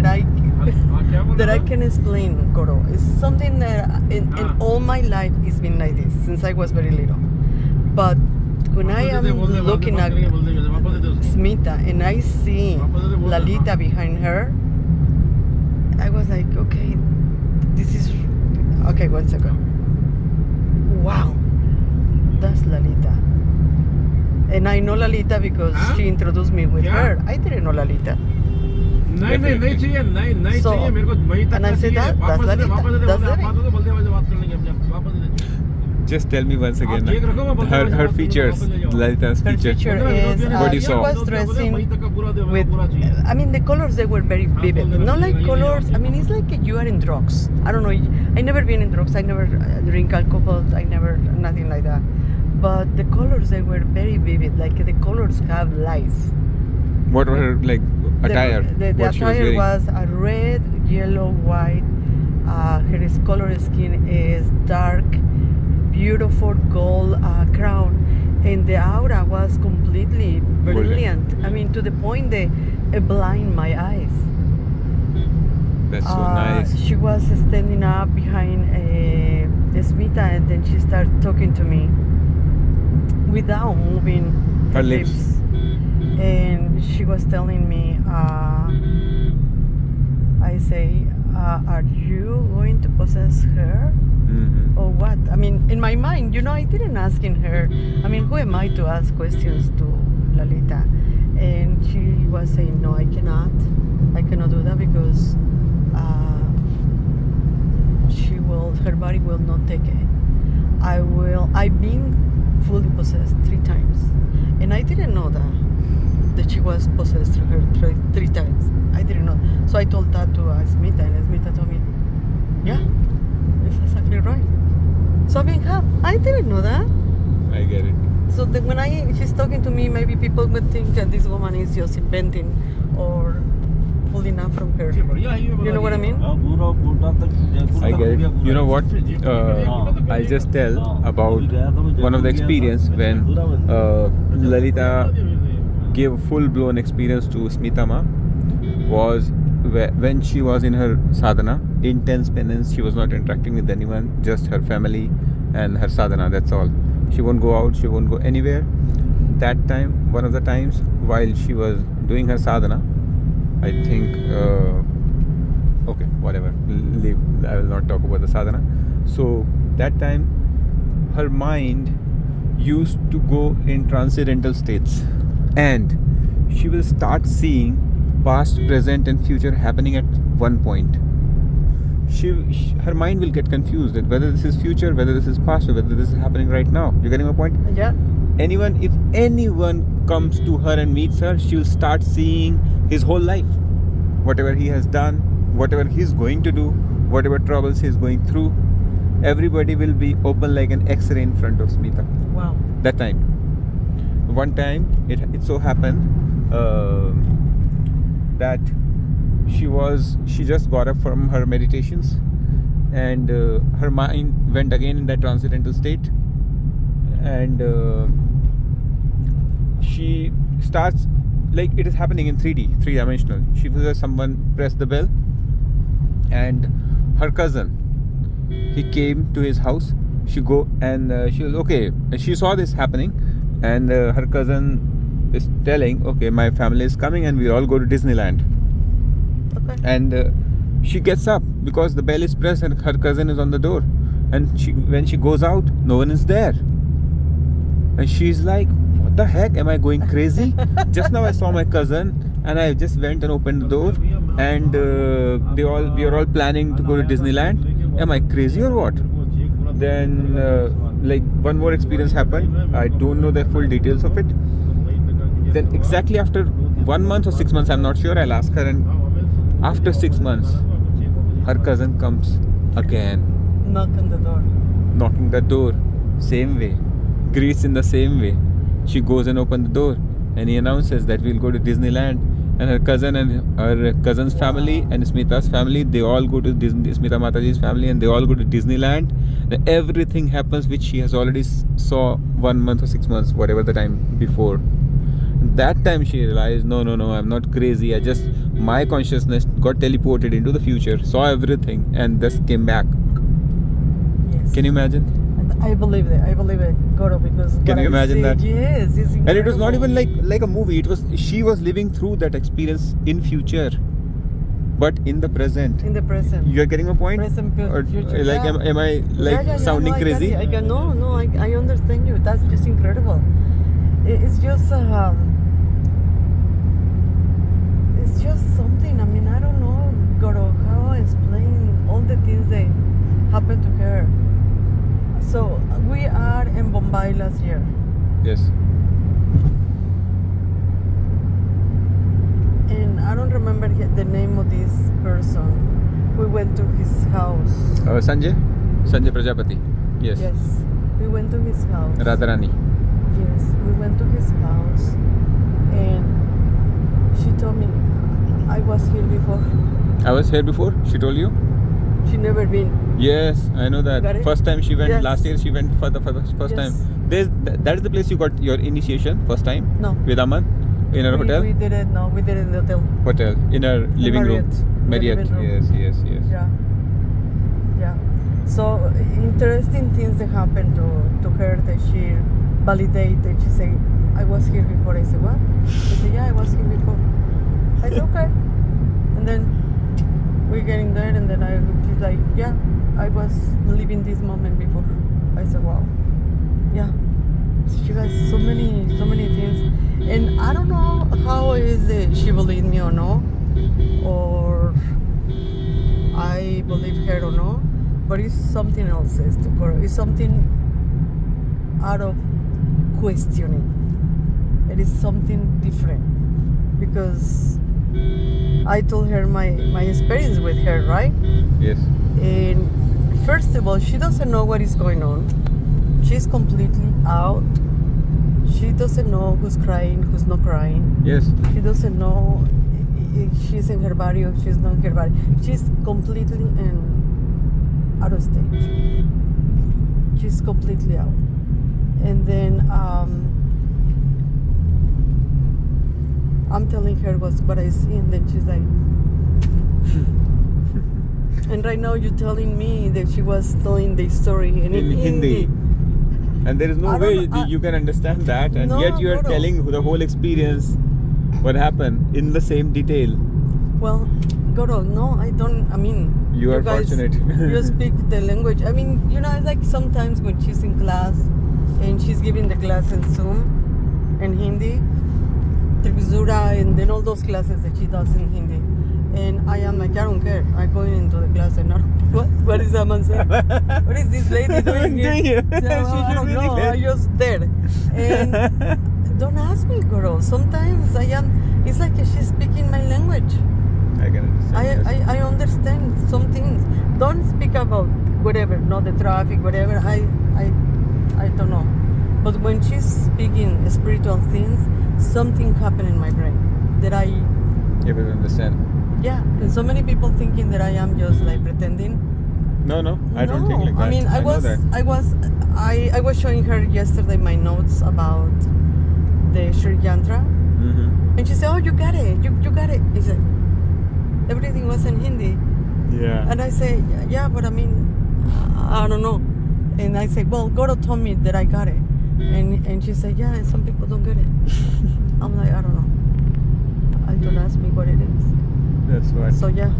that I can explain, Goro. It's something that in all my life it's been like this since I was very little. But when I am looking at Smita and I see Lalita behind her, I was like, okay, this is okay. 1 second. Wow, that's Lalita. And I know Lalita because she introduced me with her. I didn't know Lalita. So, and I said that's Lalita. That's Lalita. Just tell me once again her features, Lalita's Her features. feature is What you she saw? was dressing with, I mean, the colors, they were very vivid. Not like colors, I mean, it's like you are in drugs. I don't know, I never been in drugs, I never drink alcohol, I never, nothing like that. But the colors, they were very vivid, like the colors have life. What were her like attire? The What she was attire wearing? was a red, yellow, white. Her color skin is dark, beautiful gold crown, and the aura was completely brilliant. I mean, to the point that it blind my eyes. That's so nice. She was standing up behind Smita, and then she started talking to me without moving Her lips. And she was telling me, I say, are you going to possess her? Mm-hmm. Or what? I mean, in my mind, you know, I didn't ask in her. I mean, who am I to ask questions to Lalita? And she was saying, no, I cannot do that because her body will not take it. I've been fully possessed 3 times. And I didn't know that she was possessed through her three times. I didn't know. So I told that to Smita, and Smita told me, yeah, that's exactly right. So I mean, I didn't know that. I get it. So that when she's talking to me, maybe people would think that this woman is just inventing or pulling up from her. You know what I mean? I get it. You know what? I'll just tell about one of the experience when Lalita gave a full-blown experience to Smita Ma was when she was in her sadhana, intense penance. She was not interacting with anyone, just her family and her sadhana, that's all. She won't go out, she won't go anywhere. That time, one of the times while she was doing her sadhana, I think, okay, whatever, leave, I will not talk about the sadhana. So that time her mind used to go in transcendental states, and she will start seeing past, present and future happening at one point. Her mind will get confused that whether this is future, whether this is past, or whether this is happening right now. You getting my point? Yeah. If anyone comes to her and meets her, she will start seeing his whole life, whatever he has done, whatever he's going to do, whatever troubles he's going through. Everybody will be open like an X-ray in front of Smita. Wow. That time, one time it so happened that she just got up from her meditations, and her mind went again in that transcendental state, and she starts, like, it is happening in 3D, 3-dimensional. She feels that someone pressed the bell, and her cousin, he came to his house. She go and she was okay, and she saw this happening, and her cousin is telling, okay, my family is coming and we'll all go to Disneyland. Okay. And she gets up because the bell is pressed and her cousin is on the door, and when she goes out, no one is there, and she's like, what the heck, am I going crazy? Just now I saw my cousin and I just went and opened the door, and we are all planning to go to Disneyland. Am I crazy or what? Then like one more experience happened. I don't know the full details of it. Then exactly after 1 month or 6 months, I'm not sure, I'll ask her, and after 6 months her cousin comes again, Knocking the door, same way, greets in the same way. She goes and opens the door, and he announces that we'll go to Disneyland, and her cousin and her cousin's family and Smita's family, they all go to Smita Mataji's family, and they all go to Disneyland. And everything happens which she has already saw 1 month or 6 months, whatever the time before. That time she realized, no, I'm not crazy. my consciousness got teleported into the future, saw everything, and thus came back. Yes. Can you imagine? I believe it, Goro, because Can you imagine that? Yes, it's incredible. And it was not even like a movie. It was, she was living through that experience in future, but in the present. In the present. You are getting my point? Present, future. Like, yeah. am I like sounding no, crazy? I understand you. That's just incredible. It's just something. I mean, I don't know, Goro, how I explain all the things that happened to her. So we are in Bombay last year. Yes. And I don't remember yet the name of this person. We went to his house. Sanjay Prajapati. Yes. Yes. We went to his house. Radharani. Yes, we went to his house, and she told me I was here before. I was here before. She told you? She never been. Yes, I know that. Got it? First time she went. Yes. Last year she went for the first Yes. time. That is the place you got your initiation first time. No. With Aman in our hotel. We did it. No, we did it in the hotel. Hotel in our living room. Marriott. Marriott. The living room. Yes. Yeah. So interesting things that happened to her that she validated. She said, "I was here before." I said, "What?" She said, "Yeah, I was here before." I said, "Okay." And then we're getting there, and then she's like, "Yeah, I was living this moment before." I said, "Wow, yeah." She has so many things, and I don't know how is it she believed me or no, or I believe her or no, but it's something else. It's something out of questioning. It is something different because I told her my experience with her, right? Yes. And first of all, she doesn't know what is going on. She's completely out. She doesn't know who's crying, who's not crying. Yes. She doesn't know if she's in her body or she's not in her body. She's completely out of stage. She's completely out. And then I'm telling her what I see, and then she's like, and right now you're telling me that she was telling the story in Hindi. And there is no way you can understand that, and No, yet you are Goro. telling the whole experience, what happened in the same detail. Well, Goro, no, I don't. I mean, You are guys, fortunate. You speak the language. I mean, it's like sometimes when she's in class and she's giving the class in Zoom in Hindi, Trivizura, and then all those classes that she does in Hindi. And I am like, I don't care. I'm going into the class and what is Aman saying? What is this lady doing here? So, I don't know. I'm just there. And don't ask me, Goro. Sometimes it's like she's speaking my language. I can understand. I understand some things. Don't speak about whatever, not the traffic, whatever. I don't know. But when she's speaking spiritual things, something happened in my brain that I able to understand. Yeah, and so many people thinking that I am just like pretending. No, I don't think like that. I mean, I was showing her yesterday my notes about the Sri Yantra, and she said, "Oh, you got it, you got it." He said, "Everything was in Hindi." Yeah. And I say, "Yeah, but I mean, I don't know." And I say, "Well, Goro told me that I got it," and she said, "Yeah, and some people don't get it." I'm like, I don't know. I don't ask me what it is. That's right. So yeah.